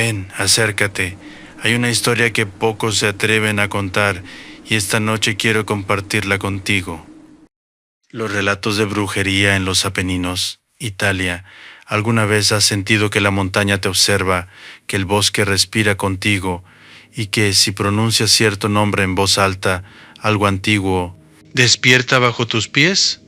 Ven, acércate. Hay una historia que pocos se atreven a contar y esta noche quiero compartirla contigo. Los relatos de brujería en los Apeninos, Italia. ¿Alguna vez has sentido que la montaña te observa, que el bosque respira contigo y que si pronuncias cierto nombre en voz alta, algo antiguo, despierta bajo tus pies?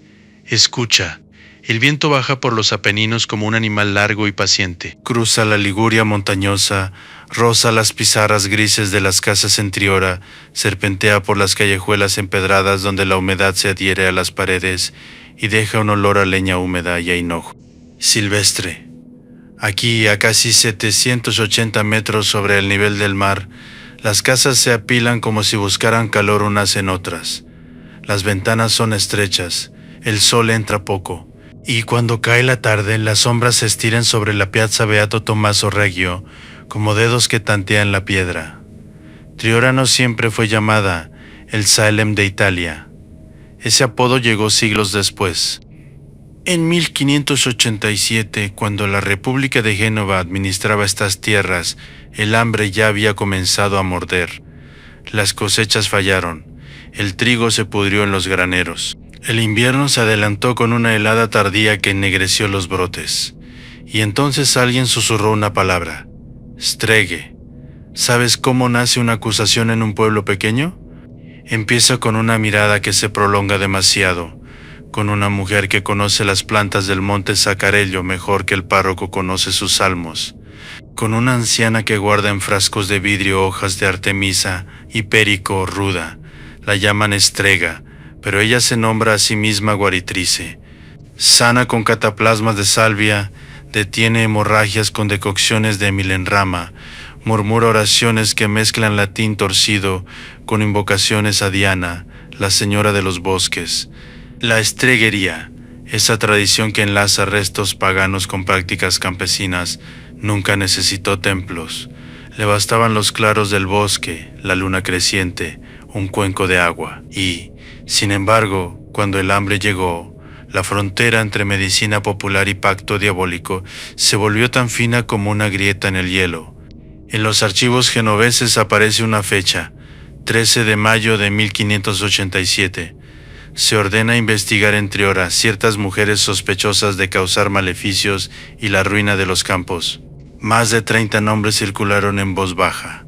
Escucha. El viento baja por los Apeninos como un animal largo y paciente. Cruza la Liguria montañosa, roza las pizarras grises de las casas en Triora, serpentea por las callejuelas empedradas donde la humedad se adhiere a las paredes y deja un olor a leña húmeda y a hinojo. Silvestre. Aquí, a casi 780 metros sobre el nivel del mar, las casas se apilan como si buscaran calor unas en otras. Las ventanas son estrechas, el sol entra poco. Y cuando cae la tarde, las sombras se estiran sobre la Piazza Beato Tommaso Reggio, como dedos que tantean la piedra. Triora no siempre fue llamada el Salem de Italia. Ese apodo llegó siglos después. En 1587, cuando la República de Génova administraba estas tierras, el hambre ya había comenzado a morder. Las cosechas fallaron, el trigo se pudrió en los graneros. El invierno se adelantó con una helada tardía que ennegreció los brotes. Y entonces alguien susurró una palabra. Streghe. ¿Sabes cómo nace una acusación en un pueblo pequeño? Empieza con una mirada que se prolonga demasiado, con una mujer que conoce las plantas del monte Sacarello mejor que el párroco conoce sus salmos, con una anciana que guarda en frascos de vidrio hojas de artemisa y perico ruda. La llaman Estrega, pero ella se nombra a sí misma Guaritrice. Sana con cataplasmas de salvia, detiene hemorragias con decocciones de milenrama, murmura oraciones que mezclan latín torcido con invocaciones a Diana, la señora de los bosques. La estreguería, esa tradición que enlaza restos paganos con prácticas campesinas, nunca necesitó templos. Le bastaban los claros del bosque, la luna creciente, un cuenco de agua y, sin embargo, cuando el hambre llegó, la frontera entre medicina popular y pacto diabólico se volvió tan fina como una grieta en el hielo. En los archivos genoveses aparece una fecha, 13 de mayo de 1587. Se ordena investigar en Triora ciertas mujeres sospechosas de causar maleficios y la ruina de los campos. Más de 30 nombres circularon en voz baja.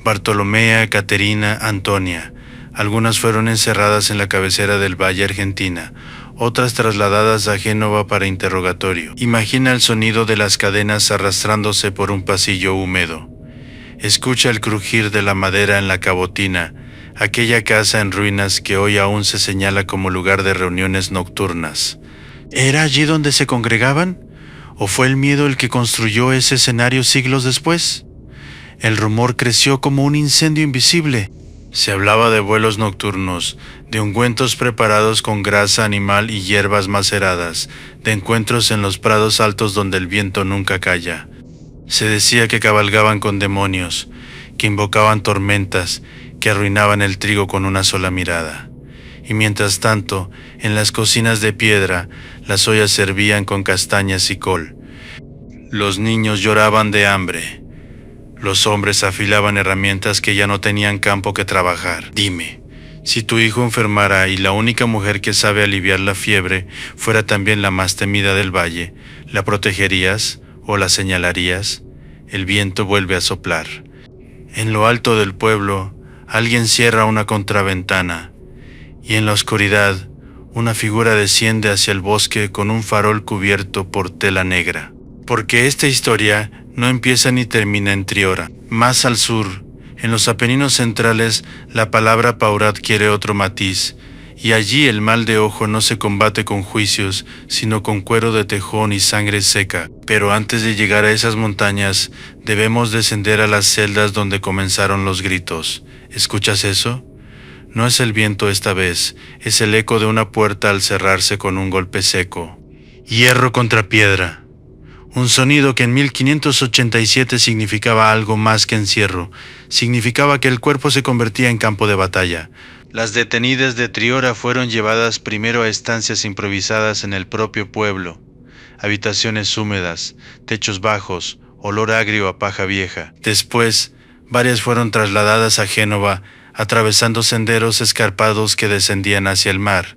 Bartolomea, Caterina, Antonia. Algunas fueron encerradas en la cabecera del Valle Argentina, otras trasladadas a Génova para interrogatorio. Imagina el sonido de las cadenas arrastrándose por un pasillo húmedo. Escucha el crujir de la madera en la Cabotina, aquella casa en ruinas que hoy aún se señala como lugar de reuniones nocturnas. ¿Era allí donde se congregaban? ¿O fue el miedo el que construyó ese escenario siglos después? El rumor creció como un incendio invisible. Se hablaba de vuelos nocturnos, de ungüentos preparados con grasa animal y hierbas maceradas, de encuentros en los prados altos donde el viento nunca calla. Se decía que cabalgaban con demonios, que invocaban tormentas, que arruinaban el trigo con una sola mirada. Y mientras tanto, en las cocinas de piedra, las ollas servían con castañas y col. Los niños lloraban de hambre. Los hombres afilaban herramientas que ya no tenían campo que trabajar. Dime, si tu hijo enfermara y la única mujer que sabe aliviar la fiebre fuera también la más temida del valle, ¿la protegerías o la señalarías? El viento vuelve a soplar. En lo alto del pueblo, alguien cierra una contraventana, y en la oscuridad, una figura desciende hacia el bosque con un farol cubierto por tela negra. Porque esta historia no empieza ni termina en Triora. Más al sur, en los Apeninos centrales, la palabra paura adquiere otro matiz, y allí el mal de ojo no se combate con juicios, sino con cuero de tejón y sangre seca. Pero antes de llegar a esas montañas, debemos descender a las celdas donde comenzaron los gritos. ¿Escuchas eso? No es el viento esta vez, es el eco de una puerta al cerrarse con un golpe seco. Hierro contra piedra. Un sonido que en 1587 significaba algo más que encierro. Significaba que el cuerpo se convertía en campo de batalla. Las detenidas de Triora fueron llevadas primero a estancias improvisadas en el propio pueblo. Habitaciones húmedas, techos bajos, olor agrio a paja vieja. Después, varias fueron trasladadas a Génova, atravesando senderos escarpados que descendían hacia el mar.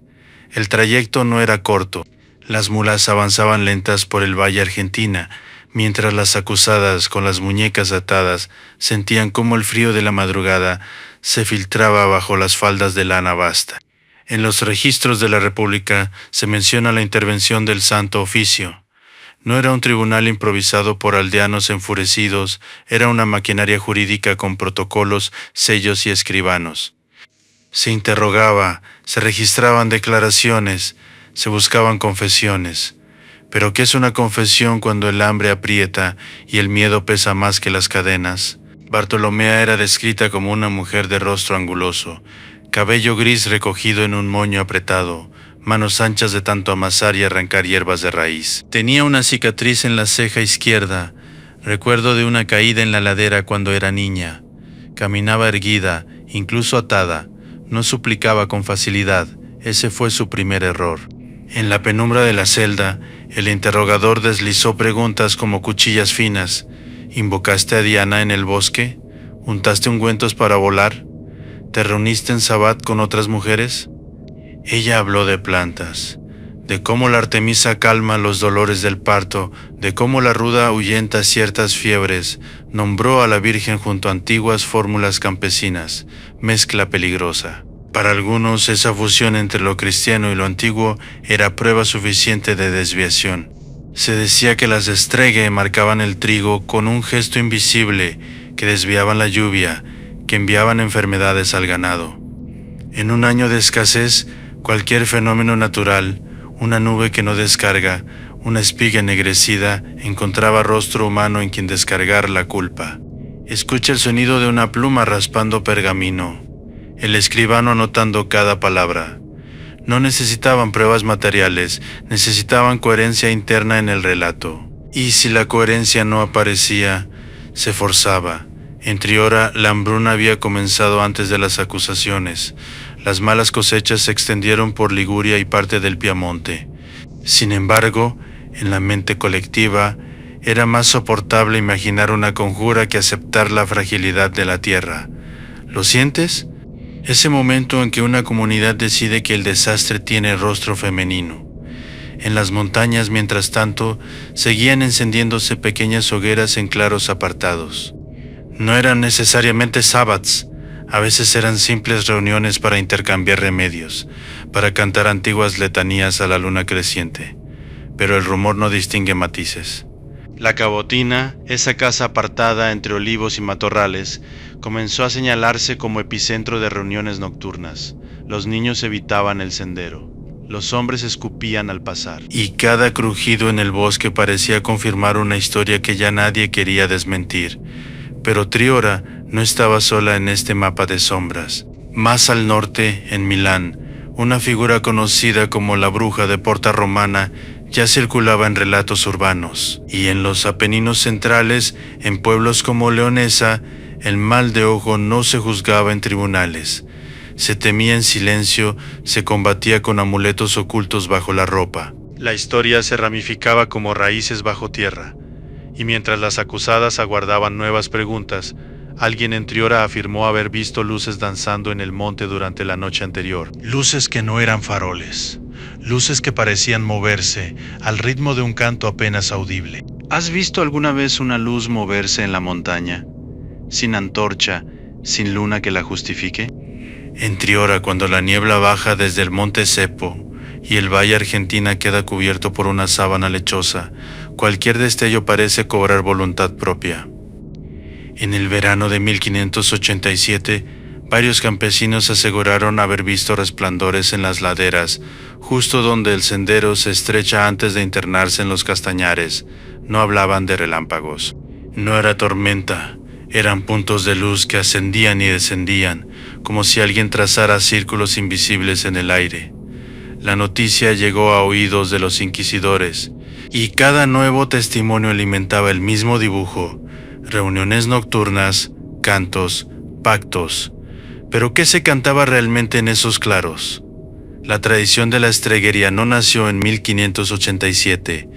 El trayecto no era corto. Las mulas avanzaban lentas por el valle Argentina, mientras las acusadas, con las muñecas atadas, sentían cómo el frío de la madrugada se filtraba bajo las faldas de lana basta. En los registros de la República se menciona la intervención del Santo Oficio. No era un tribunal improvisado por aldeanos enfurecidos, era una maquinaria jurídica con protocolos, sellos y escribanos. Se interrogaba, se registraban declaraciones, se buscaban confesiones. Pero ¿qué es una confesión cuando el hambre aprieta y el miedo pesa más que las cadenas? Bartolomea era descrita como una mujer de rostro anguloso, cabello gris recogido en un moño apretado, manos anchas de tanto amasar y arrancar hierbas de raíz. Tenía una cicatriz en la ceja izquierda, recuerdo de una caída en la ladera cuando era niña. Caminaba erguida, incluso atada, no suplicaba con facilidad, ese fue su primer error. En la penumbra de la celda, el interrogador deslizó preguntas como cuchillas finas. ¿Invocaste a Diana en el bosque? ¿Untaste ungüentos para volar? ¿Te reuniste en Sabbat con otras mujeres? Ella habló de plantas, de cómo la Artemisa calma los dolores del parto, de cómo la ruda ahuyenta ciertas fiebres, nombró a la Virgen junto a antiguas fórmulas campesinas, mezcla peligrosa. Para algunos esa fusión entre lo cristiano y lo antiguo era prueba suficiente de desviación. Se decía que las Estregue marcaban el trigo con un gesto invisible, que desviaban la lluvia, que enviaban enfermedades al ganado. En un año de escasez, cualquier fenómeno natural, una nube que no descarga, una espiga ennegrecida, encontraba rostro humano en quien descargar la culpa. Escucha el sonido de una pluma raspando pergamino, el escribano anotando cada palabra. No necesitaban pruebas materiales, necesitaban coherencia interna en el relato. Y si la coherencia no aparecía, se forzaba. En Triora, la hambruna había comenzado antes de las acusaciones. Las malas cosechas se extendieron por Liguria y parte del Piamonte. Sin embargo, en la mente colectiva, era más soportable imaginar una conjura que aceptar la fragilidad de la tierra. ¿Lo sientes? Ese momento en que una comunidad decide que el desastre tiene rostro femenino. En las montañas, mientras tanto, seguían encendiéndose pequeñas hogueras en claros apartados. No eran necesariamente sabbats, a veces eran simples reuniones para intercambiar remedios, para cantar antiguas letanías a la luna creciente. Pero el rumor no distingue matices. La Cabotina, esa casa apartada entre olivos y matorrales, comenzó a señalarse como epicentro de reuniones nocturnas. Los niños evitaban el sendero. Los hombres escupían al pasar. Y cada crujido en el bosque parecía confirmar una historia que ya nadie quería desmentir. Pero Triora no estaba sola en este mapa de sombras. Más al norte, en Milán, una figura conocida como la bruja de Porta Romana ya circulaba en relatos urbanos. Y en los Apeninos centrales, en pueblos como Leonesa, el mal de ojo no se juzgaba en tribunales. Se temía en silencio, se combatía con amuletos ocultos bajo la ropa. La historia se ramificaba como raíces bajo tierra. Y mientras las acusadas aguardaban nuevas preguntas, alguien en Triora afirmó haber visto luces danzando en el monte durante la noche anterior. Luces que no eran faroles, luces que parecían moverse al ritmo de un canto apenas audible. ¿Has visto alguna vez una luz moverse en la montaña? Sin antorcha, sin luna que la justifique. En Triora, cuando la niebla baja desde el monte Cepo y el valle Argentina queda cubierto por una sábana lechosa, cualquier destello parece cobrar voluntad propia. En el verano de 1587, varios campesinos aseguraron haber visto resplandores en las laderas, justo donde el sendero se estrecha antes de internarse en los castañares. No hablaban de relámpagos. No era tormenta, eran puntos de luz que ascendían y descendían, como si alguien trazara círculos invisibles en el aire. La noticia llegó a oídos de los inquisidores, y cada nuevo testimonio alimentaba el mismo dibujo: reuniones nocturnas, cantos, pactos. ¿Pero qué se cantaba realmente en esos claros? La tradición de la estreguería no nació en 1587.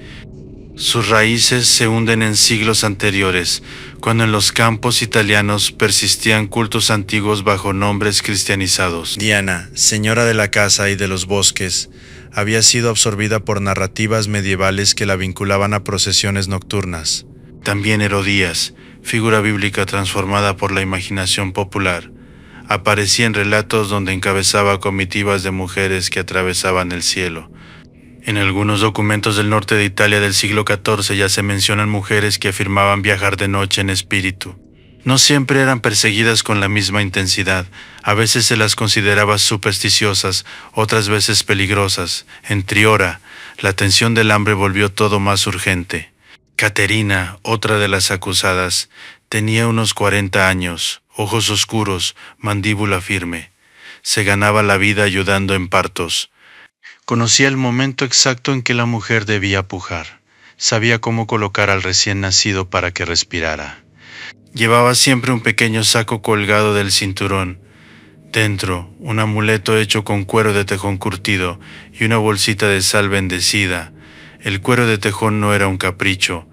Sus raíces se hunden en siglos anteriores, cuando en los campos italianos persistían cultos antiguos bajo nombres cristianizados. Diana, señora de la casa y de los bosques, había sido absorbida por narrativas medievales que la vinculaban a procesiones nocturnas. También Herodías, figura bíblica transformada por la imaginación popular, aparecía en relatos donde encabezaba comitivas de mujeres que atravesaban el cielo. En algunos documentos del norte de Italia del siglo XIV ya se mencionan mujeres que afirmaban viajar de noche en espíritu. No siempre eran perseguidas con la misma intensidad, a veces se las consideraba supersticiosas, otras veces peligrosas. En Triora, la tensión del hambre volvió todo más urgente. Caterina, otra de las acusadas, tenía unos 40 años, ojos oscuros, mandíbula firme. Se ganaba la vida ayudando en partos. Conocía el momento exacto en que la mujer debía pujar. Sabía cómo colocar al recién nacido para que respirara. Llevaba siempre un pequeño saco colgado del cinturón. Dentro, un amuleto hecho con cuero de tejón curtido y una bolsita de sal bendecida. El cuero de tejón no era un capricho.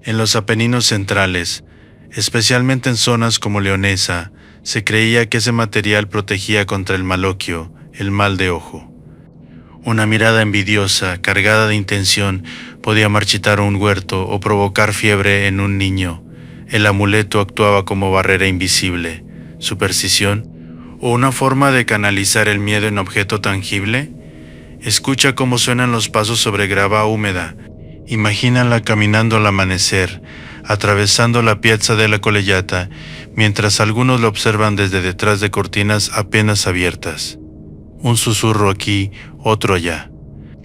En los Apeninos centrales, especialmente en zonas como Leonesa, se creía que ese material protegía contra el maloquio, el mal de ojo. Una mirada envidiosa, cargada de intención, podía marchitar un huerto o provocar fiebre en un niño. El amuleto actuaba como barrera invisible. ¿Superstición? ¿O una forma de canalizar el miedo en objeto tangible? Escucha cómo suenan los pasos sobre grava húmeda. Imagínala caminando al amanecer, atravesando la piazza della Collegiata, mientras algunos lo observan desde detrás de cortinas apenas abiertas. Un susurro aquí, otro allá.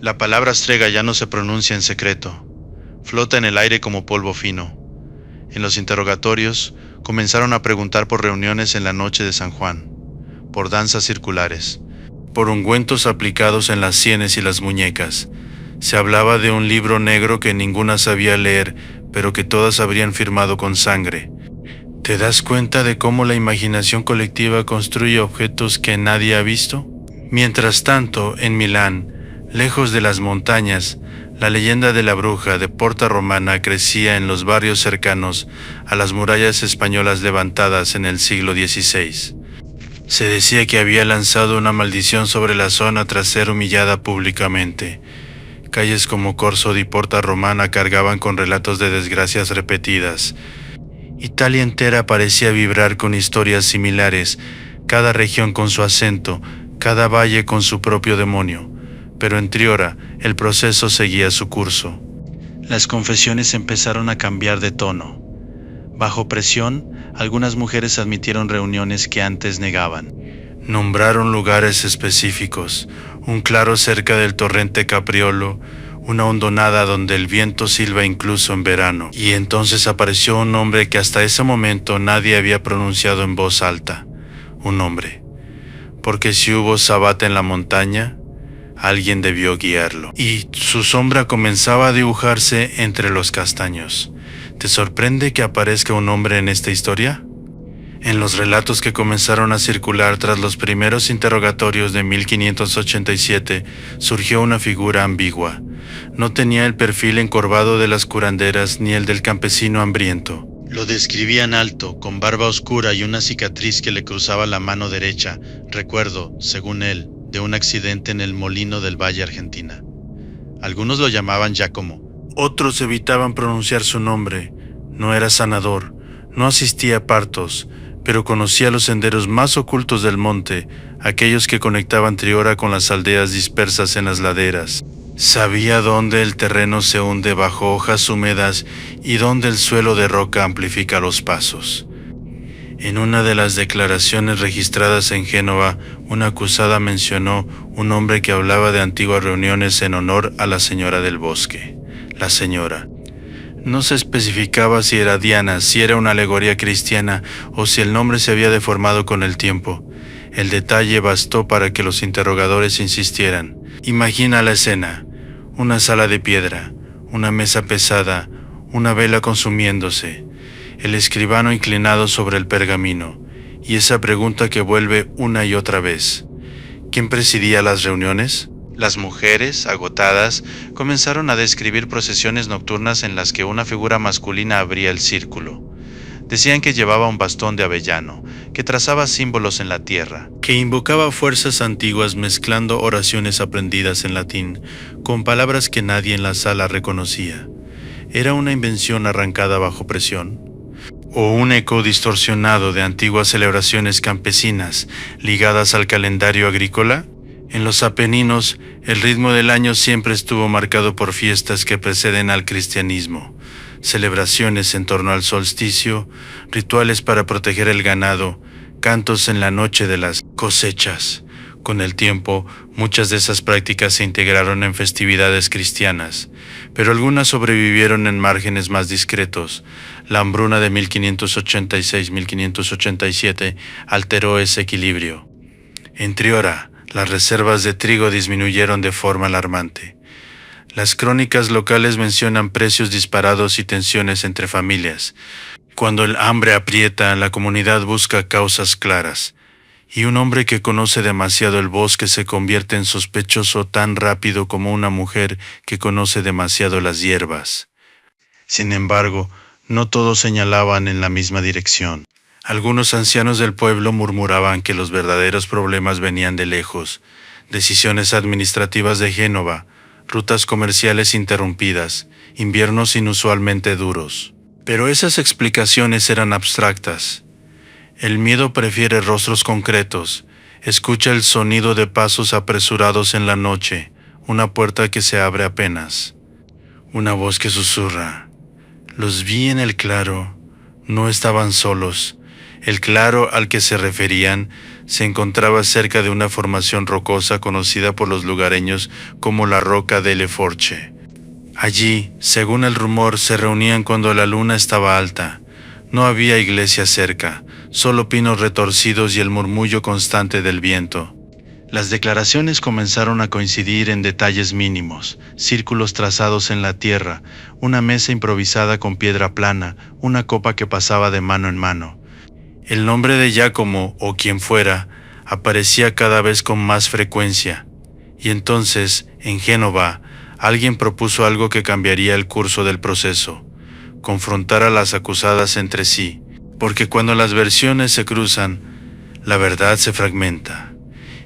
La palabra strega ya no se pronuncia en secreto. Flota en el aire como polvo fino. En los interrogatorios, comenzaron a preguntar por reuniones en la noche de San Juan, por danzas circulares, por ungüentos aplicados en las sienes y las muñecas. Se hablaba de un libro negro que ninguna sabía leer, pero que todas habrían firmado con sangre. ¿Te das cuenta de cómo la imaginación colectiva construye objetos que nadie ha visto? Mientras tanto, en Milán, lejos de las montañas, la leyenda de la bruja de Porta Romana crecía en los barrios cercanos a las murallas españolas levantadas en el siglo XVI. Se decía que había lanzado una maldición sobre la zona tras ser humillada públicamente. Calles como Corso di Porta Romana cargaban con relatos de desgracias repetidas. Italia entera parecía vibrar con historias similares, cada región con su acento, cada valle con su propio demonio. Pero en Triora, el proceso seguía su curso. Las confesiones empezaron a cambiar de tono. Bajo presión, algunas mujeres admitieron reuniones que antes negaban. Nombraron lugares específicos, un claro cerca del torrente Capriolo, una hondonada donde el viento silba incluso en verano. Y entonces apareció un nombre que hasta ese momento nadie había pronunciado en voz alta. Un nombre. Porque si hubo sabata en la montaña, alguien debió guiarlo. Y su sombra comenzaba a dibujarse entre los castaños. ¿Te sorprende que aparezca un hombre en esta historia? En los relatos que comenzaron a circular tras los primeros interrogatorios de 1587, surgió una figura ambigua. No tenía el perfil encorvado de las curanderas ni el del campesino hambriento. Lo describían alto, con barba oscura y una cicatriz que le cruzaba la mano derecha, recuerdo, según él, de un accidente en el molino del Valle, Argentina. Algunos lo llamaban Giacomo. Otros evitaban pronunciar su nombre. No era sanador, no asistía a partos, pero conocía los senderos más ocultos del monte, aquellos que conectaban Triora con las aldeas dispersas en las laderas. Sabía dónde el terreno se hunde bajo hojas húmedas y dónde el suelo de roca amplifica los pasos. En una de las declaraciones registradas en Génova, una acusada mencionó un hombre que hablaba de antiguas reuniones en honor a la señora del bosque. La señora. No se especificaba si era Diana, si era una alegoría cristiana o si el nombre se había deformado con el tiempo. El detalle bastó para que los interrogadores insistieran. Imagina la escena: una sala de piedra, una mesa pesada, una vela consumiéndose, el escribano inclinado sobre el pergamino, y esa pregunta que vuelve una y otra vez: ¿quién presidía las reuniones? Las mujeres, agotadas, comenzaron a describir procesiones nocturnas en las que una figura masculina abría el círculo. Decían que llevaba un bastón de avellano, que trazaba símbolos en la tierra, que invocaba fuerzas antiguas mezclando oraciones aprendidas en latín con palabras que nadie en la sala reconocía. ¿Era una invención arrancada bajo presión? ¿O un eco distorsionado de antiguas celebraciones campesinas ligadas al calendario agrícola? En los Apeninos, el ritmo del año siempre estuvo marcado por fiestas que preceden al cristianismo, celebraciones en torno al solsticio, rituales para proteger el ganado, cantos en la noche de las cosechas. Con el tiempo, muchas de esas prácticas se integraron en festividades cristianas, pero algunas sobrevivieron en márgenes más discretos. La hambruna de 1586-1587 alteró ese equilibrio. En Triora, las reservas de trigo disminuyeron de forma alarmante. Las crónicas locales mencionan precios disparados y tensiones entre familias. Cuando el hambre aprieta, la comunidad busca causas claras. Y un hombre que conoce demasiado el bosque se convierte en sospechoso tan rápido como una mujer que conoce demasiado las hierbas. Sin embargo, no todos señalaban en la misma dirección. Algunos ancianos del pueblo murmuraban que los verdaderos problemas venían de lejos: decisiones administrativas de Génova, rutas comerciales interrumpidas, inviernos inusualmente duros. Pero esas explicaciones eran abstractas. El miedo prefiere rostros concretos. Escucha el sonido de pasos apresurados en la noche, una puerta que se abre apenas. Una voz que susurra: los vi en el claro, no estaban solos. El claro al que se referían se encontraba cerca de una formación rocosa conocida por los lugareños como la Roca delle Forche. Allí, según el rumor, se reunían cuando la luna estaba alta. No había iglesia cerca, solo pinos retorcidos y el murmullo constante del viento. Las declaraciones comenzaron a coincidir en detalles mínimos: círculos trazados en la tierra, una mesa improvisada con piedra plana, una copa que pasaba de mano en mano. El nombre de Giacomo, o quien fuera, aparecía cada vez con más frecuencia. Y entonces, en Génova, alguien propuso algo que cambiaría el curso del proceso: confrontar a las acusadas entre sí, porque cuando las versiones se cruzan, la verdad se fragmenta.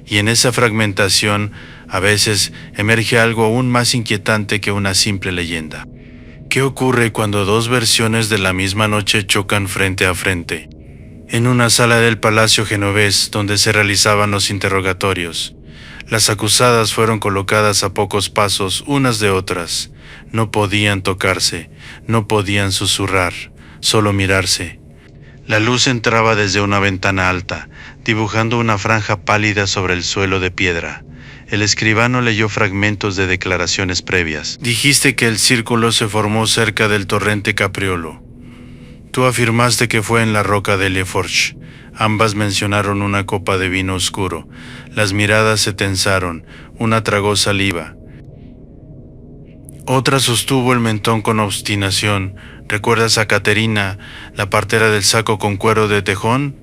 Y en esa fragmentación, a veces, emerge algo aún más inquietante que una simple leyenda. ¿Qué ocurre cuando dos versiones de la misma noche chocan frente a frente? En una sala del Palacio Genovés, donde se realizaban los interrogatorios, las acusadas fueron colocadas a pocos pasos unas de otras. No podían tocarse, no podían susurrar, solo mirarse. La luz entraba desde una ventana alta, dibujando una franja pálida sobre el suelo de piedra. El escribano leyó fragmentos de declaraciones previas. Dijiste que el círculo se formó cerca del torrente Capriolo. Tú afirmaste que fue en la Roca delle Forche. Ambas mencionaron una copa de vino oscuro. Las miradas se tensaron. Una tragó saliva. Otra sostuvo el mentón con obstinación. ¿Recuerdas a Caterina, la partera del saco con cuero de tejón?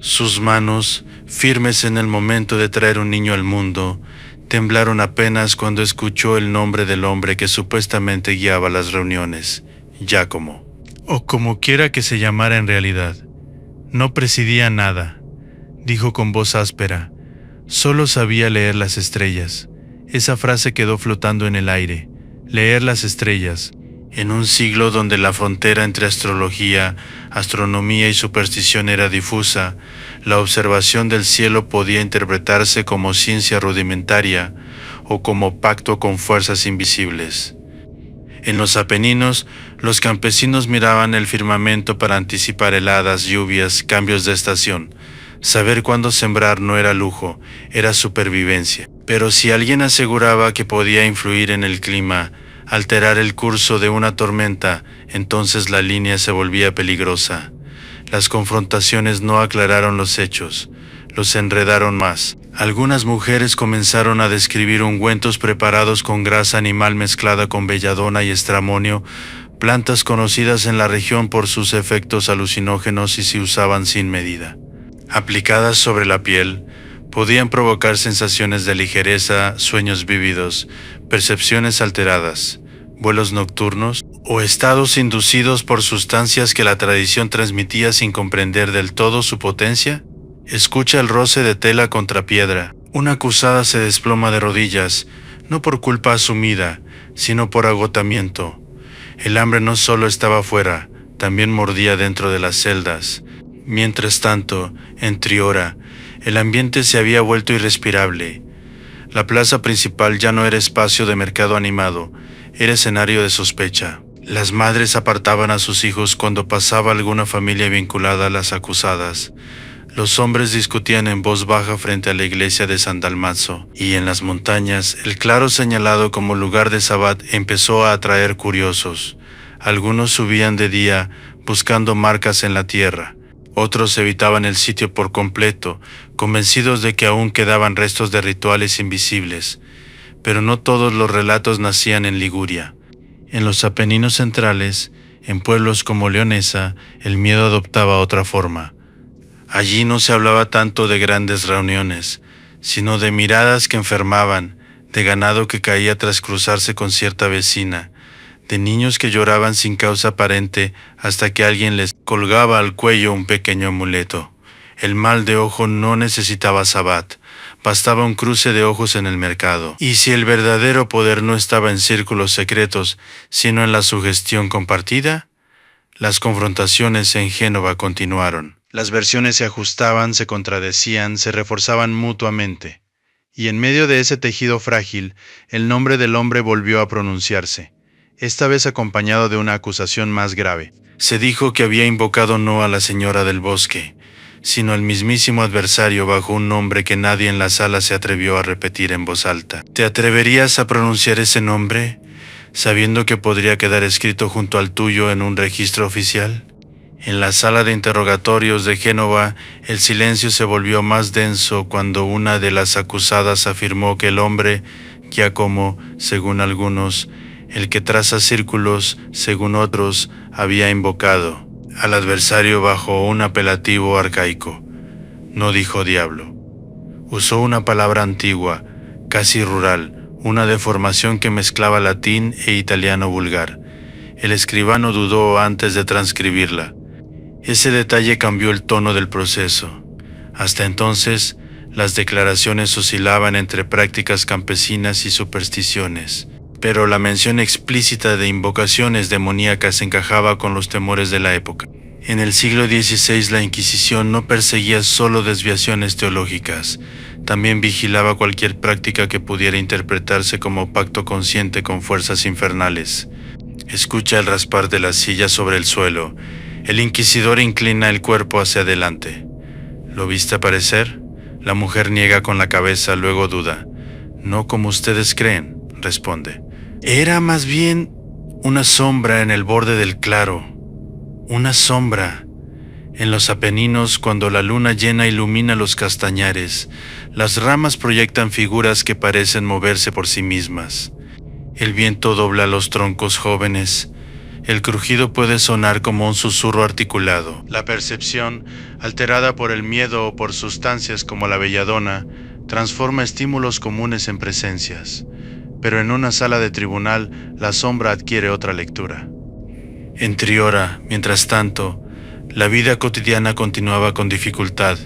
Sus manos, firmes en el momento de traer un niño al mundo, temblaron apenas cuando escuchó el nombre del hombre que supuestamente guiaba las reuniones: Giacomo. O como quiera que se llamara en realidad. No presidía nada, dijo con voz áspera. Solo sabía leer las estrellas. Esa frase quedó flotando en el aire. Leer las estrellas. En un siglo donde la frontera entre astrología, astronomía y superstición era difusa, la observación del cielo podía interpretarse como ciencia rudimentaria o como pacto con fuerzas invisibles. En los Apeninos, los campesinos miraban el firmamento para anticipar heladas, lluvias, cambios de estación. Saber cuándo sembrar no era lujo, era supervivencia. Pero si alguien aseguraba que podía influir en el clima, alterar el curso de una tormenta, entonces la línea se volvía peligrosa. Las confrontaciones no aclararon los hechos, los enredaron más. Algunas mujeres comenzaron a describir ungüentos preparados con grasa animal mezclada con belladona y estramonio, plantas conocidas en la región por sus efectos alucinógenos y se usaban sin medida. Aplicadas sobre la piel, Podían provocar sensaciones de ligereza, sueños vívidos, percepciones alteradas, vuelos nocturnos o estados inducidos por sustancias que la tradición transmitía sin comprender del todo su potencia. Escucha el roce de tela contra piedra. Una acusada se desploma de rodillas, no por culpa asumida, sino por agotamiento. El hambre no solo estaba afuera, también mordía dentro de las celdas. Mientras tanto, en Triora, el ambiente se había vuelto irrespirable. La plaza principal ya no era espacio de mercado animado, era escenario de sospecha. Las madres apartaban a sus hijos cuando pasaba alguna familia vinculada a las acusadas. Los hombres discutían en voz baja frente a la iglesia de San Dalmazo, y en las montañas, el claro señalado como lugar de sabbat empezó a atraer curiosos. Algunos subían de día, buscando marcas en la tierra. Otros evitaban el sitio por completo, convencidos de que aún quedaban restos de rituales invisibles. Pero no todos los relatos nacían en Liguria. En los Apeninos centrales, en pueblos como Leonesa, el miedo adoptaba otra forma. Allí no se hablaba tanto de grandes reuniones, sino de miradas que enfermaban, de ganado que caía tras cruzarse con cierta vecina, de niños que lloraban sin causa aparente hasta que alguien les colgaba al cuello un pequeño amuleto. El mal de ojo no necesitaba sabbat, bastaba un cruce de ojos en el mercado. Y si el verdadero poder no estaba en círculos secretos, sino en la sugestión compartida, las confrontaciones en Génova continuaron. Las versiones se ajustaban, se contradecían, se reforzaban mutuamente. Y en medio de ese tejido frágil, el nombre del hombre volvió a pronunciarse, esta vez acompañado de una acusación más grave. Se dijo que había invocado no a la señora del bosque, sino al mismísimo adversario bajo un nombre que nadie en la sala se atrevió a repetir en voz alta. ¿Te atreverías a pronunciar ese nombre, sabiendo que podría quedar escrito junto al tuyo en un registro oficial? En la sala de interrogatorios de Génova, el silencio se volvió más denso cuando una de las acusadas afirmó que el hombre, Giacomo, según algunos, el que traza círculos, según otros, había invocado al adversario bajo un apelativo arcaico. No dijo diablo. Usó una palabra antigua, casi rural, una deformación que mezclaba latín e italiano vulgar. El escribano dudó antes de transcribirla. Ese detalle cambió el tono del proceso. Hasta entonces, las declaraciones oscilaban entre prácticas campesinas y supersticiones, pero la mención explícita de invocaciones demoníacas encajaba con los temores de la época. En el siglo XVI la Inquisición no perseguía solo desviaciones teológicas, también vigilaba cualquier práctica que pudiera interpretarse como pacto consciente con fuerzas infernales. Escucha el raspar de la silla sobre el suelo. El inquisidor inclina el cuerpo hacia adelante. ¿Lo viste aparecer? La mujer niega con la cabeza, luego duda. No como ustedes creen, responde. Era más bien una sombra en el borde del claro. Una sombra. En los Apeninos, cuando la luna llena ilumina los castañares, las ramas proyectan figuras que parecen moverse por sí mismas. El viento dobla los troncos jóvenes. El crujido puede sonar como un susurro articulado. La percepción, alterada por el miedo o por sustancias como la belladona, transforma estímulos comunes en presencias. Pero en una sala de tribunal, la sombra adquiere otra lectura. En Triora, mientras tanto, la vida cotidiana continuaba con dificultad.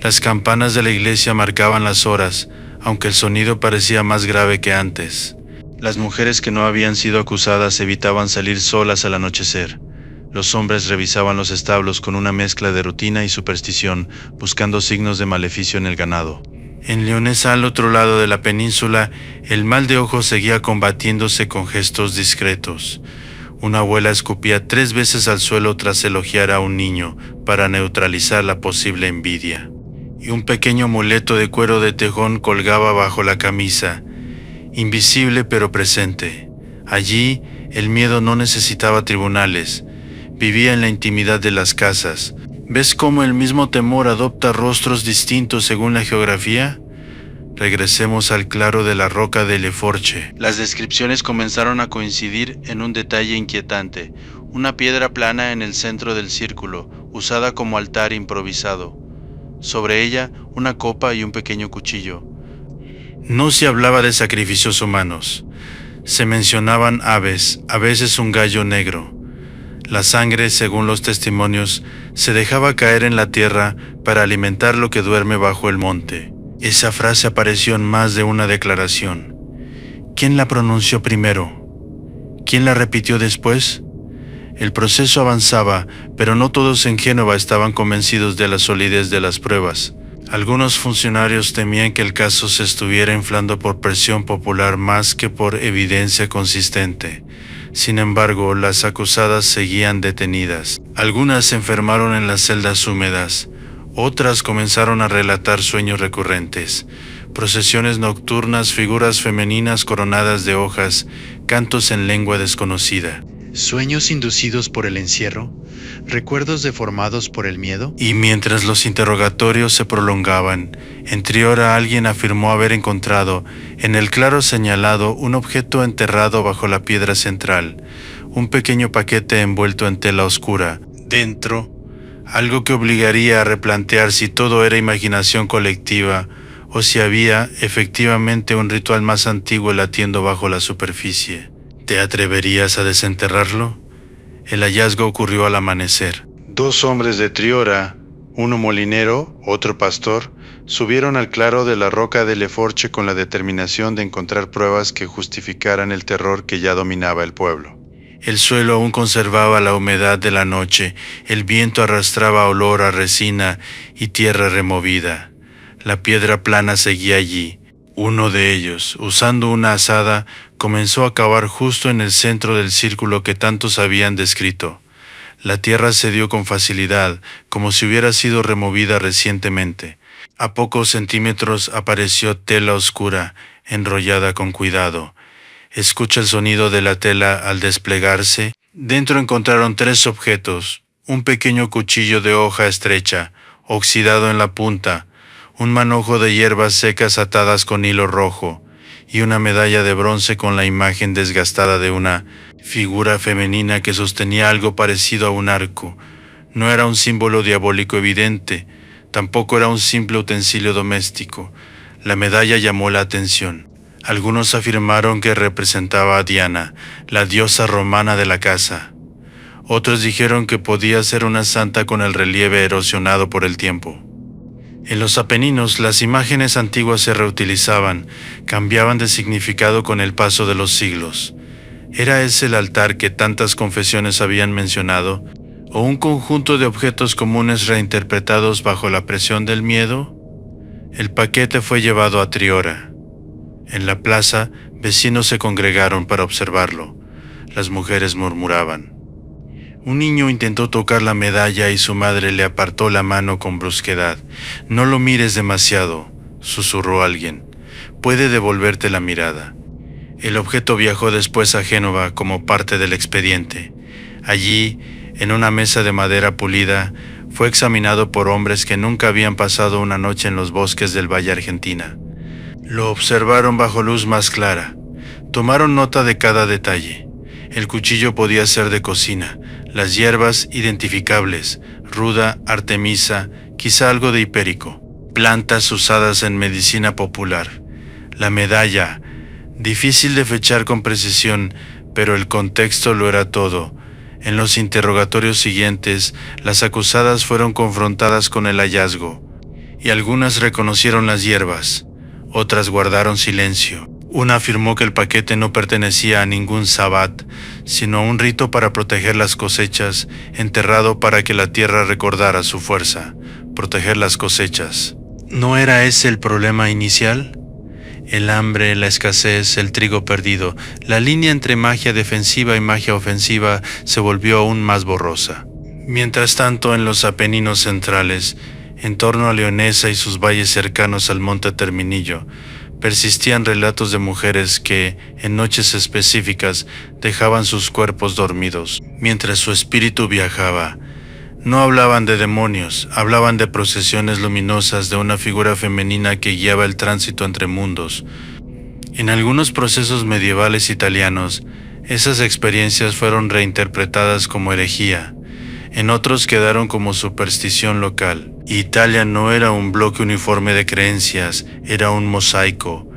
Las campanas de la iglesia marcaban las horas, aunque el sonido parecía más grave que antes. Las mujeres que no habían sido acusadas evitaban salir solas al anochecer. Los hombres revisaban los establos con una mezcla de rutina y superstición, buscando signos de maleficio en el ganado. En Leonesa, al otro lado de la península, el mal de ojo seguía combatiéndose con gestos discretos. Una abuela escupía 3 veces al suelo tras elogiar a un niño para neutralizar la posible envidia. Y un pequeño amuleto de cuero de tejón colgaba bajo la camisa, invisible pero presente. Allí, el miedo no necesitaba tribunales, vivía en la intimidad de las casas. ¿Ves cómo el mismo temor adopta rostros distintos según la geografía? Regresemos al claro de la roca de Leforche. Las descripciones comenzaron a coincidir en un detalle inquietante, una piedra plana en el centro del círculo, usada como altar improvisado. sobre ella una copa y un pequeño cuchillo. No se hablaba de sacrificios humanos. Se mencionaban aves, a veces un gallo negro. La sangre, según los testimonios, se dejaba caer en la tierra para alimentar lo que duerme bajo el monte. Esa frase apareció en más de una declaración. ¿Quién la pronunció primero? ¿Quién la repitió después? El proceso avanzaba, pero no todos en Génova estaban convencidos de la solidez de las pruebas. Algunos funcionarios temían que el caso se estuviera inflando por presión popular más que por evidencia consistente. Sin embargo, las acusadas seguían detenidas. Algunas se enfermaron en las celdas húmedas. Otras comenzaron a relatar sueños recurrentes, procesiones nocturnas, figuras femeninas coronadas de hojas, cantos en lengua desconocida. ¿Sueños inducidos por el encierro? ¿Recuerdos deformados por el miedo? Y mientras los interrogatorios se prolongaban, en Triora alguien afirmó haber encontrado, en el claro señalado, un objeto enterrado bajo la piedra central, un pequeño paquete envuelto en tela oscura. Dentro, algo que obligaría a replantear si todo era imaginación colectiva o si había efectivamente un ritual más antiguo latiendo bajo la superficie. ¿Te atreverías a desenterrarlo? El hallazgo ocurrió al amanecer. 2 hombres de Triora, uno molinero, otro pastor, subieron al claro de la roca de Leforche con la determinación de encontrar pruebas que justificaran el terror que ya dominaba el pueblo. El suelo aún conservaba la humedad de la noche, el viento arrastraba olor a resina y tierra removida. La piedra plana seguía allí. Uno de ellos, usando una azada, comenzó a cavar justo en el centro del círculo que tantos habían descrito. La tierra cedió con facilidad, como si hubiera sido removida recientemente. A pocos centímetros apareció tela oscura, enrollada con cuidado. Escucha el sonido de la tela al desplegarse. Dentro encontraron 3 objetos: un pequeño cuchillo de hoja estrecha, oxidado en la punta, un manojo de hierbas secas atadas con hilo rojo, y una medalla de bronce con la imagen desgastada de una figura femenina que sostenía algo parecido a un arco. No era un símbolo diabólico evidente, tampoco era un simple utensilio doméstico. La medalla llamó la atención. Algunos afirmaron que representaba a Diana, la diosa romana de la casa. Otros dijeron que podía ser una santa con el relieve erosionado por el tiempo. En los Apeninos, las imágenes antiguas se reutilizaban, cambiaban de significado con el paso de los siglos. ¿Era ese el altar que tantas confesiones habían mencionado, o un conjunto de objetos comunes reinterpretados bajo la presión del miedo? El paquete fue llevado a Triora. En la plaza, vecinos se congregaron para observarlo. Las mujeres murmuraban. Un niño intentó tocar la medalla y su madre le apartó la mano con brusquedad. «No lo mires demasiado», susurró alguien. «Puede devolverte la mirada». El objeto viajó después a Génova como parte del expediente. Allí, en una mesa de madera pulida, fue examinado por hombres que nunca habían pasado una noche en los bosques del Valle Argentina. Lo observaron bajo luz más clara. Tomaron nota de cada detalle. El cuchillo podía ser de cocina, las hierbas identificables, ruda, artemisa, quizá algo de hipérico, plantas usadas en medicina popular. La medalla, difícil de fechar con precisión, pero el contexto lo era todo. En los interrogatorios siguientes, las acusadas fueron confrontadas con el hallazgo, y algunas reconocieron las hierbas, otras guardaron silencio. Una afirmó que el paquete no pertenecía a ningún sabbat, sino a un rito para proteger las cosechas, enterrado para que la tierra recordara su fuerza, proteger las cosechas. ¿No era ese el problema inicial? El hambre, la escasez, el trigo perdido, la línea entre magia defensiva y magia ofensiva se volvió aún más borrosa. Mientras tanto, en los Apeninos centrales, en torno a Leonesa y sus valles cercanos al monte Terminillo, persistían relatos de mujeres que, en noches específicas, dejaban sus cuerpos dormidos, mientras su espíritu viajaba. No hablaban de demonios, hablaban de procesiones luminosas de una figura femenina que guiaba el tránsito entre mundos. En algunos procesos medievales italianos, esas experiencias fueron reinterpretadas como herejía. En otros quedaron como superstición local. Italia no era un bloque uniforme de creencias, era un mosaico.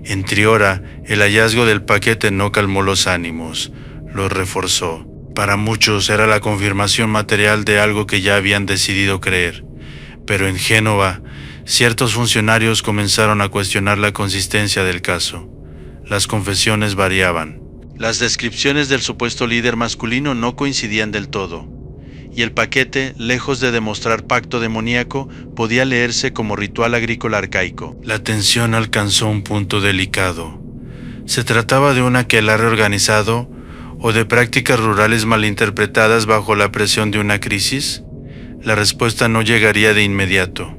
En Triora, el hallazgo del paquete no calmó los ánimos, los reforzó. Para muchos era la confirmación material de algo que ya habían decidido creer. Pero en Génova, ciertos funcionarios comenzaron a cuestionar la consistencia del caso. Las confesiones variaban. Las descripciones del supuesto líder masculino no coincidían del todo, y el paquete, lejos de demostrar pacto demoníaco, podía leerse como ritual agrícola arcaico. La tensión alcanzó un punto delicado. ¿Se trataba de un aquelarre organizado o de prácticas rurales malinterpretadas bajo la presión de una crisis? La respuesta no llegaría de inmediato,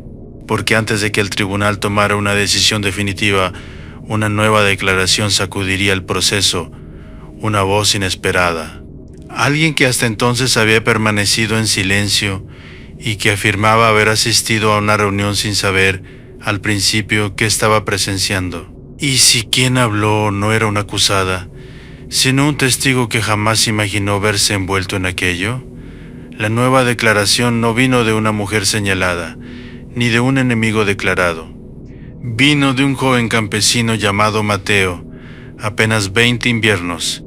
porque antes de que el tribunal tomara una decisión definitiva, una nueva declaración sacudiría el proceso, una voz inesperada. Alguien que hasta entonces había permanecido en silencio y que afirmaba haber asistido a una reunión sin saber, al principio, qué estaba presenciando. ¿Y si quien habló no era una acusada, sino un testigo que jamás imaginó verse envuelto en aquello? La nueva declaración no vino de una mujer señalada, ni de un enemigo declarado. Vino de un joven campesino llamado Mateo, apenas 20 inviernos,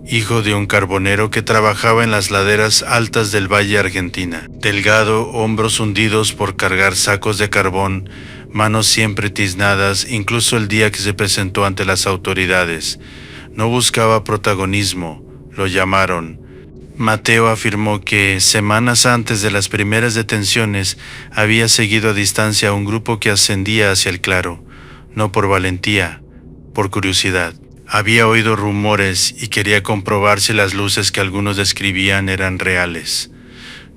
hijo de un carbonero que trabajaba en las laderas altas del Valle Argentina. Delgado, hombros hundidos por cargar sacos de carbón, manos siempre tiznadas, incluso el día que se presentó ante las autoridades. No buscaba protagonismo, lo llamaron. Mateo afirmó que, semanas antes de las primeras detenciones, había seguido a distancia a un grupo que ascendía hacia el claro, no por valentía, por curiosidad. Había oído rumores y quería comprobar si las luces que algunos describían eran reales.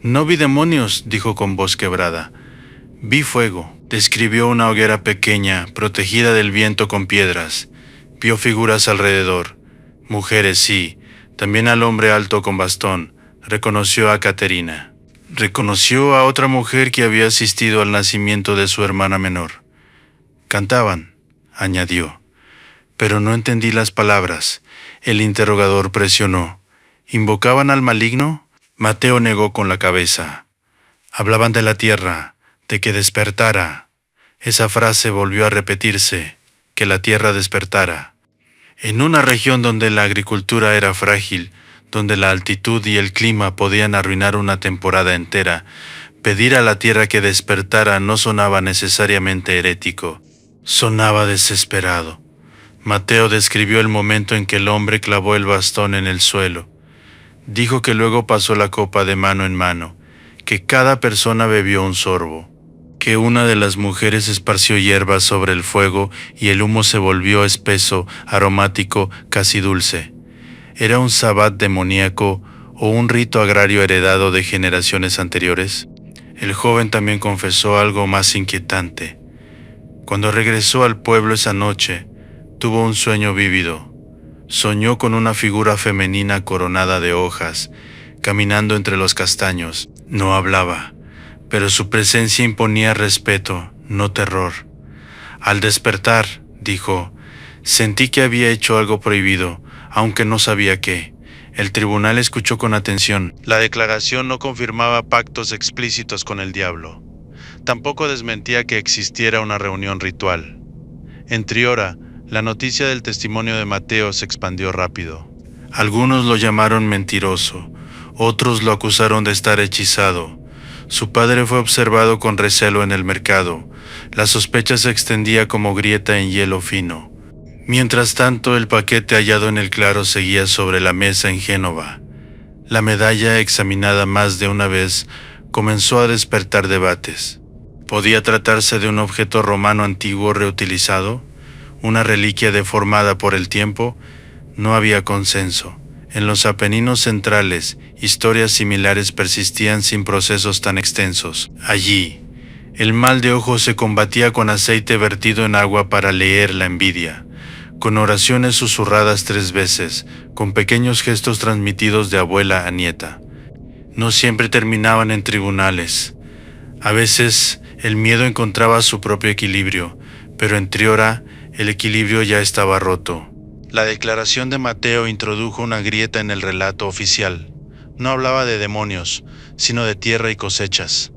«No vi demonios», dijo con voz quebrada. «Vi fuego». Describió una hoguera pequeña, protegida del viento con piedras. Vio figuras alrededor. Mujeres, sí. También al hombre alto con bastón. Reconoció a Caterina. Reconoció a otra mujer que había asistido al nacimiento de su hermana menor. «Cantaban», añadió. «Pero no entendí las palabras». El interrogador presionó. «¿Invocaban al maligno?» Mateo negó con la cabeza. «Hablaban de la tierra, de que despertara». Esa frase volvió a repetirse, que la tierra despertara. En una región donde la agricultura era frágil, donde la altitud y el clima podían arruinar una temporada entera, pedir a la tierra que despertara no sonaba necesariamente herético, sonaba desesperado. Mateo describió el momento en que el hombre clavó el bastón en el suelo. Dijo que luego pasó la copa de mano en mano, que cada persona bebió un sorbo, que una de las mujeres esparció hierbas sobre el fuego y el humo se volvió espeso, aromático, casi dulce. ¿Era un sabbat demoníaco o un rito agrario heredado de generaciones anteriores? El joven también confesó algo más inquietante. Cuando regresó al pueblo esa noche, tuvo un sueño vívido. Soñó con una figura femenina coronada de hojas, caminando entre los castaños. No hablaba, pero su presencia imponía respeto, no terror. Al despertar, dijo, sentí que había hecho algo prohibido, aunque no sabía qué. El tribunal escuchó con atención. La declaración no confirmaba pactos explícitos con el diablo. Tampoco desmentía que existiera una reunión ritual. En Triora, la noticia del testimonio de Mateo se expandió rápido. Algunos lo llamaron mentiroso, otros lo acusaron de estar hechizado. Su padre fue observado con recelo en el mercado. La sospecha se extendía como grieta en hielo fino. Mientras tanto, el paquete hallado en el claro seguía sobre la mesa en Génova. La medalla, examinada más de una vez, comenzó a despertar debates. ¿Podía tratarse de un objeto romano antiguo reutilizado? ¿Una reliquia deformada por el tiempo? No había consenso. En los Apeninos centrales, historias similares persistían sin procesos tan extensos. Allí, el mal de ojo se combatía con aceite vertido en agua para leer la envidia, con oraciones susurradas 3 veces, con pequeños gestos transmitidos de abuela a nieta. No siempre terminaban en tribunales. A veces, el miedo encontraba su propio equilibrio, pero en Triora, el equilibrio ya estaba roto. La declaración de Mateo introdujo una grieta en el relato oficial. No hablaba de demonios, sino de tierra y cosechas.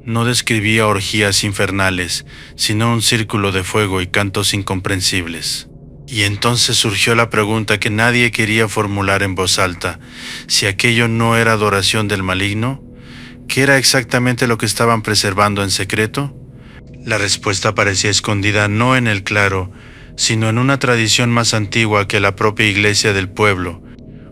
no describía orgías infernales, sino un círculo de fuego y cantos incomprensibles. Y entonces surgió la pregunta que nadie quería formular en voz alta: si aquello no era adoración del maligno, ¿qué era exactamente lo que estaban preservando en secreto? La respuesta parecía escondida no en el claro, sino en una tradición más antigua que la propia iglesia del pueblo,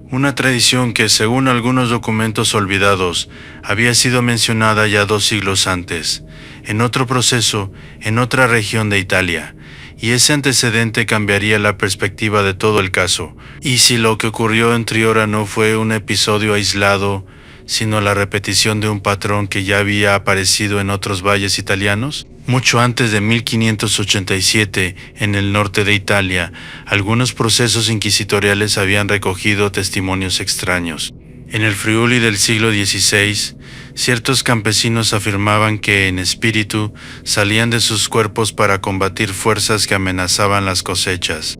una tradición que, según algunos documentos olvidados, había sido mencionada ya 2 siglos antes, en otro proceso, en otra región de Italia, y ese antecedente cambiaría la perspectiva de todo el caso. ¿Y si lo que ocurrió en Triora no fue un episodio aislado, sino la repetición de un patrón que ya había aparecido en otros valles italianos? Mucho antes de 1587, en el norte de Italia, algunos procesos inquisitoriales habían recogido testimonios extraños. En el Friuli del siglo XVI, ciertos campesinos afirmaban que en espíritu salían de sus cuerpos para combatir fuerzas que amenazaban las cosechas.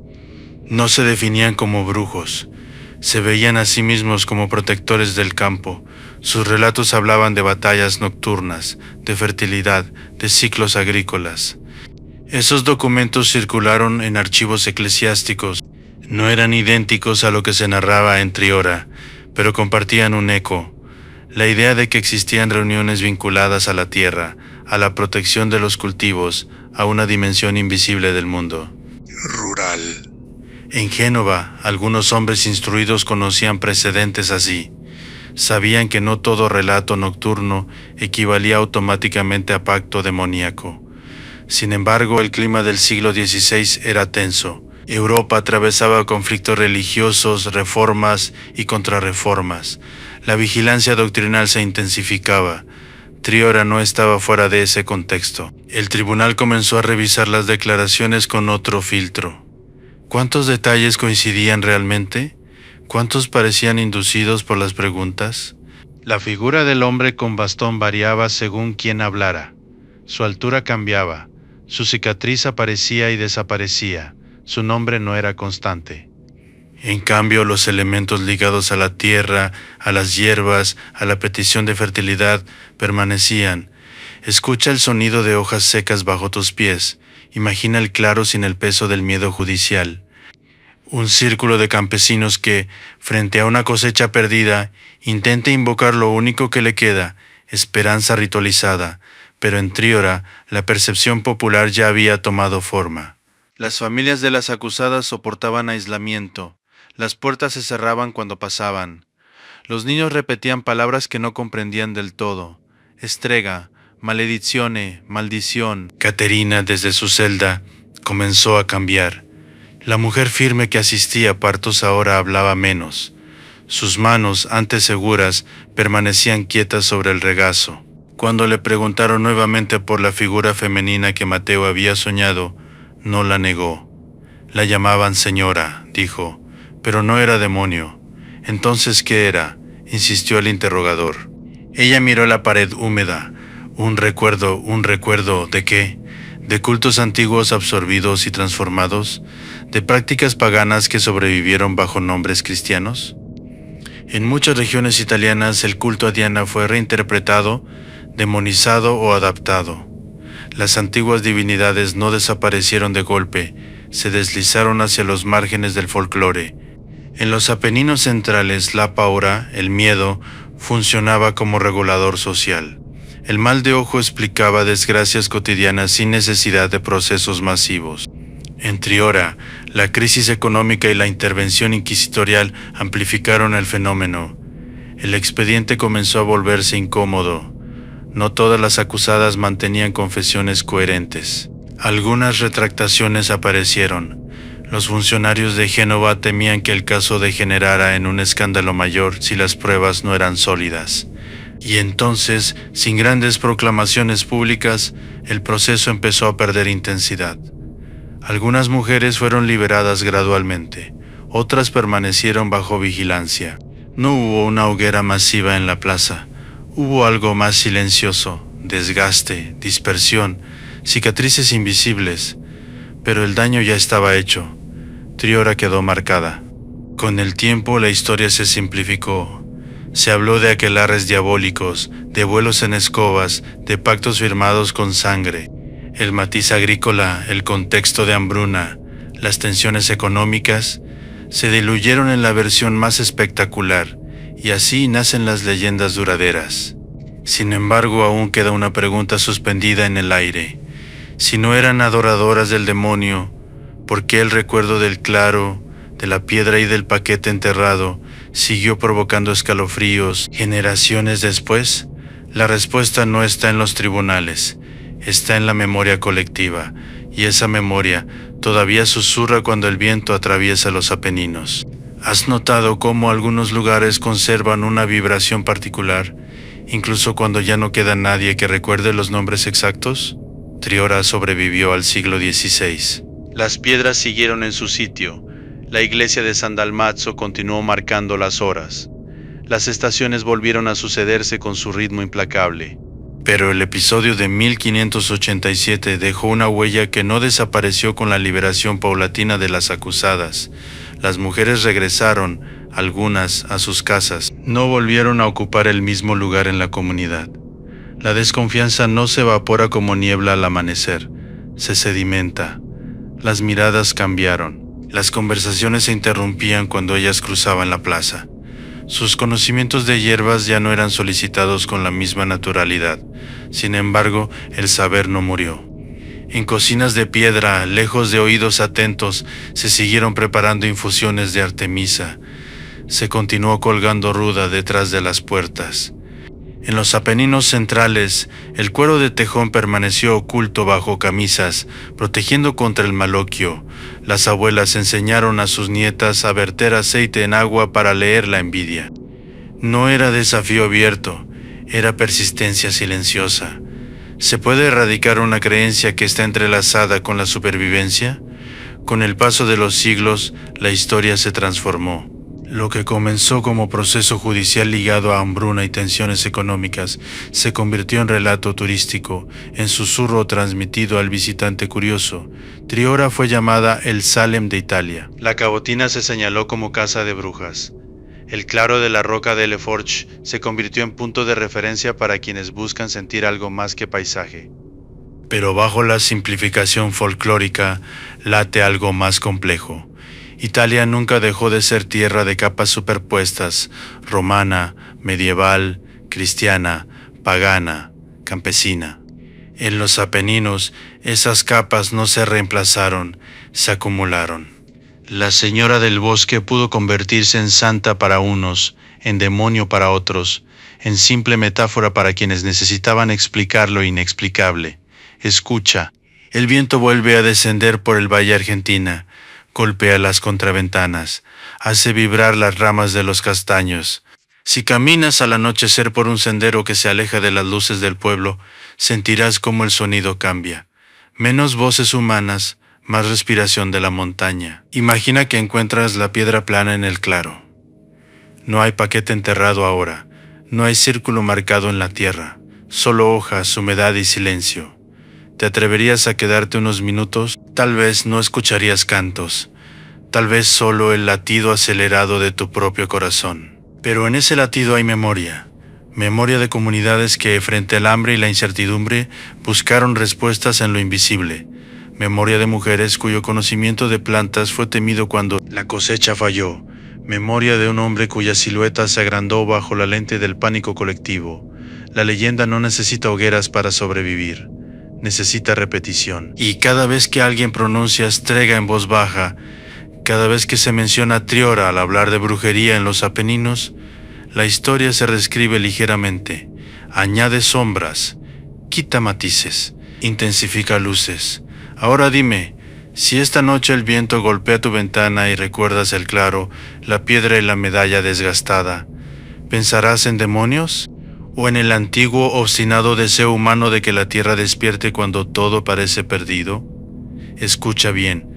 No se definían como brujos, se veían a sí mismos como protectores del campo. Sus relatos hablaban de batallas nocturnas, de fertilidad, de ciclos agrícolas. Esos documentos circularon en archivos eclesiásticos. No eran idénticos a lo que se narraba en Triora, pero compartían un eco: la idea de que existían reuniones vinculadas a la tierra, a la protección de los cultivos, a una dimensión invisible del mundo. Rural. En Génova, algunos hombres instruidos conocían precedentes así. Sabían que no todo relato nocturno equivalía automáticamente a pacto demoníaco. Sin embargo, el clima del siglo XVI era tenso. Europa atravesaba conflictos religiosos, reformas y contrarreformas. La vigilancia doctrinal se intensificaba. Triora no estaba fuera de ese contexto. El tribunal comenzó a revisar las declaraciones con otro filtro. ¿Cuántos detalles coincidían realmente? ¿Cuántos parecían inducidos por las preguntas? La figura del hombre con bastón variaba según quien hablara. Su altura cambiaba. Su cicatriz aparecía y desaparecía. Su nombre no era constante. En cambio, los elementos ligados a la tierra, a las hierbas, a la petición de fertilidad, permanecían. Escucha el sonido de hojas secas bajo tus pies. Imagina el claro sin el peso del miedo judicial. Un círculo de campesinos que, frente a una cosecha perdida, intenta invocar lo único que le queda: esperanza ritualizada, pero en Triora la percepción popular ya había tomado forma. Las familias de las acusadas soportaban aislamiento, las puertas se cerraban cuando pasaban. Los niños repetían palabras que no comprendían del todo: estrega, maledizione, maldición. Caterina, desde su celda, comenzó a cambiar. La mujer firme que asistía a partos ahora hablaba menos. Sus manos, antes seguras, permanecían quietas sobre el regazo. Cuando le preguntaron nuevamente por la figura femenina que Mateo había soñado, no la negó. La llamaban señora, dijo, pero no era demonio. ¿Entonces qué era?, insistió el interrogador. Ella miró la pared húmeda. ¿Un recuerdo de qué? ¿De cultos antiguos absorbidos y transformados? ¿De prácticas paganas que sobrevivieron bajo nombres cristianos? En muchas regiones italianas el culto a Diana fue reinterpretado, demonizado o adaptado. Las antiguas divinidades no desaparecieron de golpe, se deslizaron hacia los márgenes del folclore. En los Apeninos centrales, la paura, el miedo, funcionaba como regulador social. El mal de ojo explicaba desgracias cotidianas sin necesidad de procesos masivos. En Triora, la crisis económica y la intervención inquisitorial amplificaron el fenómeno. El expediente comenzó a volverse incómodo. No todas las acusadas mantenían confesiones coherentes. Algunas retractaciones aparecieron. Los funcionarios de Génova temían que el caso degenerara en un escándalo mayor si las pruebas no eran sólidas. Y entonces, sin grandes proclamaciones públicas, el proceso empezó a perder intensidad. Algunas mujeres fueron liberadas gradualmente, otras permanecieron bajo vigilancia. No hubo una hoguera masiva en la plaza, hubo algo más silencioso: desgaste, dispersión, cicatrices invisibles, pero el daño ya estaba hecho. Triora quedó marcada. Con el tiempo la historia se simplificó. Se habló de aquelarres diabólicos, de vuelos en escobas, de pactos firmados con sangre. El matiz agrícola, el contexto de hambruna, las tensiones económicas, se diluyeron en la versión más espectacular, y así nacen las leyendas duraderas. Sin embargo, aún queda una pregunta suspendida en el aire. Si no eran adoradoras del demonio, ¿por qué el recuerdo del claro, de la piedra y del paquete enterrado siguió provocando escalofríos generaciones después? La respuesta no está en los tribunales, está en la memoria colectiva, y esa memoria todavía susurra cuando el viento atraviesa los Apeninos. ¿Has notado cómo algunos lugares conservan una vibración particular, incluso cuando ya no queda nadie que recuerde los nombres exactos? Triora sobrevivió al siglo XVI. Las piedras siguieron en su sitio. La iglesia de San Dalmazzo continuó marcando las horas. Las estaciones volvieron a sucederse con su ritmo implacable. Pero el episodio de 1587 dejó una huella que no desapareció con la liberación paulatina de las acusadas. Las mujeres regresaron, algunas, a sus casas. No volvieron a ocupar el mismo lugar en la comunidad. La desconfianza no se evapora como niebla al amanecer, se sedimenta. Las miradas cambiaron. Las conversaciones se interrumpían cuando ellas cruzaban la plaza. Sus conocimientos de hierbas ya no eran solicitados con la misma naturalidad. Sin embargo, el saber no murió. En cocinas de piedra, lejos de oídos atentos, se siguieron preparando infusiones de Artemisa. Se continuó colgando ruda detrás de las puertas. En los Apeninos centrales, el cuero de tejón permaneció oculto bajo camisas, protegiendo contra el maloquio. Las abuelas enseñaron a sus nietas a verter aceite en agua para leer la envidia. No era desafío abierto, era persistencia silenciosa. ¿Se puede erradicar una creencia que está entrelazada con la supervivencia? Con el paso de los siglos, la historia se transformó. Lo que comenzó como proceso judicial ligado a hambruna y tensiones económicas se convirtió en relato turístico, en susurro transmitido al visitante curioso. Triora fue llamada el Salem de Italia. La Cabotina se señaló como casa de brujas. El claro de la roca de Le Forge se convirtió en punto de referencia para quienes buscan sentir algo más que paisaje. Pero bajo la simplificación folclórica late algo más complejo. Italia nunca dejó de ser tierra de capas superpuestas, romana, medieval, cristiana, pagana, campesina. En los Apeninos, esas capas no se reemplazaron, se acumularon. La señora del bosque pudo convertirse en santa para unos, en demonio para otros, en simple metáfora para quienes necesitaban explicar lo inexplicable. Escucha, el viento vuelve a descender por el valle Argentina, golpea las contraventanas, hace vibrar las ramas de los castaños. Si caminas al anochecer por un sendero que se aleja de las luces del pueblo, sentirás cómo el sonido cambia. Menos voces humanas, más respiración de la montaña. Imagina que encuentras la piedra plana en el claro. No hay paquete enterrado ahora, no hay círculo marcado en la tierra, solo hojas, humedad y silencio. ¿Te atreverías a quedarte unos minutos? Tal vez no escucharías cantos, tal vez solo el latido acelerado de tu propio corazón. Pero en ese latido hay memoria de comunidades que, frente al hambre y la incertidumbre, buscaron respuestas en lo invisible. Memoria de mujeres cuyo conocimiento de plantas fue temido cuando la cosecha falló. Memoria de un hombre cuya silueta se agrandó bajo la lente del pánico colectivo. La leyenda no necesita hogueras para sobrevivir. Necesita repetición. Y cada vez que alguien pronuncia Strega en voz baja, cada vez que se menciona Triora al hablar de brujería en los Apeninos, la historia se reescribe ligeramente, añade sombras, quita matices, intensifica luces. Ahora dime, si esta noche el viento golpea tu ventana y recuerdas el claro, la piedra y la medalla desgastada, ¿pensarás en demonios? ¿O en el antiguo obstinado deseo humano de que la tierra despierte cuando todo parece perdido? Escucha bien,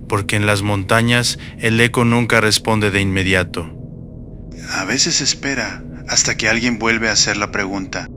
porque en las montañas el eco nunca responde de inmediato. A veces espera hasta que alguien vuelve a hacer la pregunta.